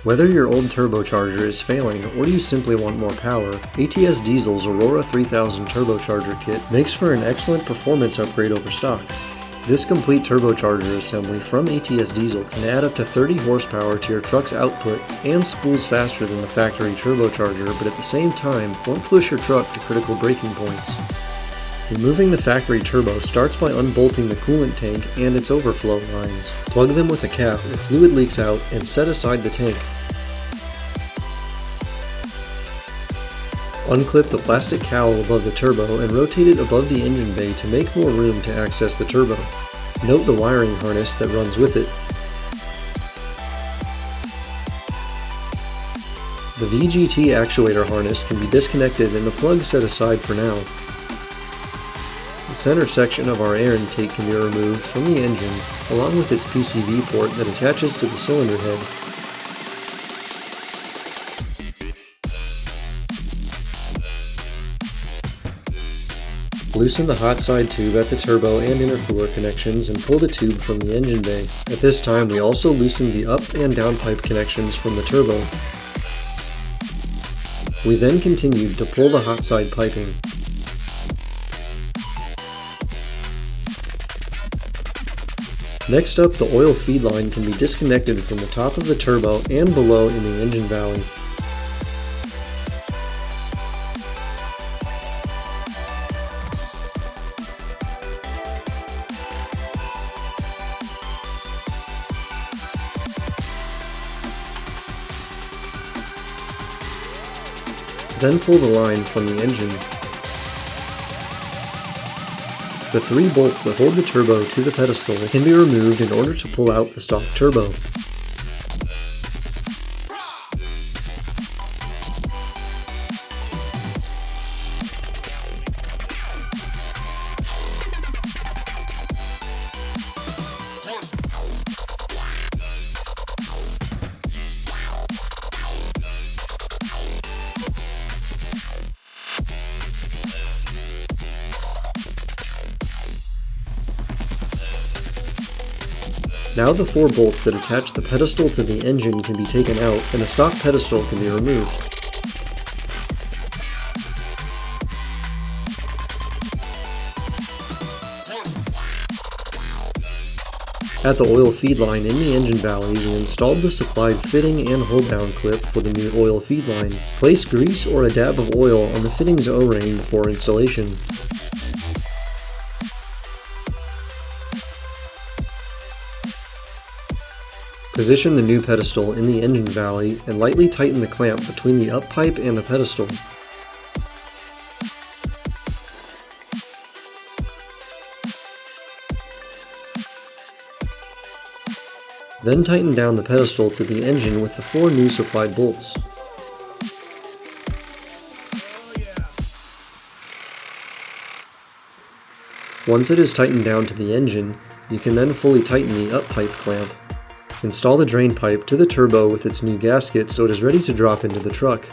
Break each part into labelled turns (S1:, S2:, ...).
S1: Whether your old turbocharger is failing or you simply want more power, ATS Diesel's Aurora 3000 turbocharger kit makes for an excellent performance upgrade over stock. This complete turbocharger assembly from ATS Diesel can add up to 30 horsepower to your truck's output and spools faster than the factory turbocharger, but at the same time won't push your truck to critical braking points. Removing the factory turbo starts by unbolting the coolant tank and its overflow lines. Plug them with a cap if fluid leaks out and set aside the tank. Unclip the plastic cowl above the turbo and rotate it above the engine bay to make more room to access the turbo. Note the wiring harness that runs with it. The EGT actuator harness can be disconnected and the plug set aside for now. The center section of our air intake can be removed from the engine, along with its PCV port that attaches to the cylinder head. Loosen the hot side tube at the turbo and intercooler connections and pull the tube from the engine bay. At this time, we also loosen the up and down pipe connections from the turbo. We then continued to pull the hot side piping. Next up, the oil feed line can be disconnected from the top of the turbo and below in the engine valley. Then pull the line from the engine. The 3 bolts that hold the turbo to the pedestal can be removed in order to pull out the stock turbo. Now the 4 bolts that attach the pedestal to the engine can be taken out and the stock pedestal can be removed. At the oil feed line in the engine valley, we installed the supplied fitting and hold-down clip for the new oil feed line. Place grease or a dab of oil on the fittings O-ring before installation. Position the new pedestal in the engine valley and lightly tighten the clamp between the up pipe and the pedestal. Then tighten down the pedestal to the engine with the 4 new supplied bolts. Once it is tightened down to the engine, you can then fully tighten the up pipe clamp. Install the drain pipe to the turbo with its new gasket so it is ready to drop into the truck.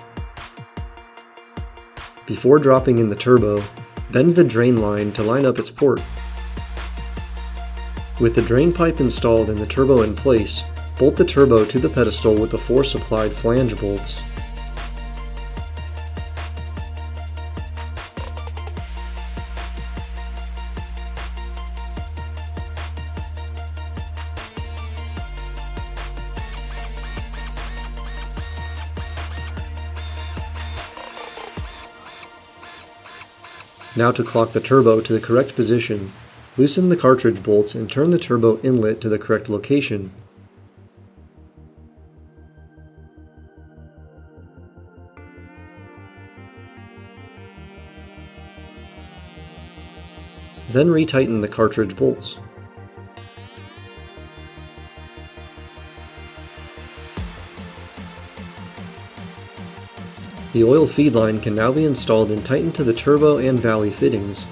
S1: Before dropping in the turbo, bend the drain line to line up its port. With the drain pipe installed and the turbo in place, bolt the turbo to the pedestal with the 4 supplied flange bolts. Now to clock the turbo to the correct position, loosen the cartridge bolts and turn the turbo inlet to the correct location. Then retighten the cartridge bolts. The oil feed line can now be installed and tightened to the turbo and valley fittings.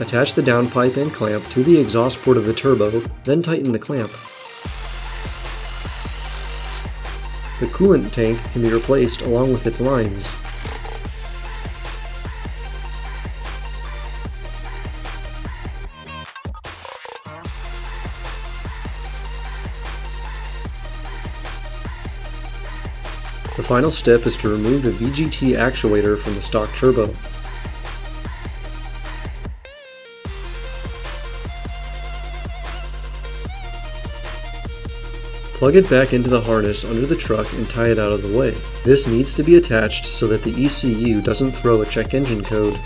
S1: Attach the downpipe and clamp to the exhaust port of the turbo, then tighten the clamp. The coolant tank can be replaced along with its lines. The final step is to remove the EGT actuator from the stock turbo. Plug it back into the harness under the truck and tie it out of the way. This needs to be attached so that the ECU doesn't throw a check engine code.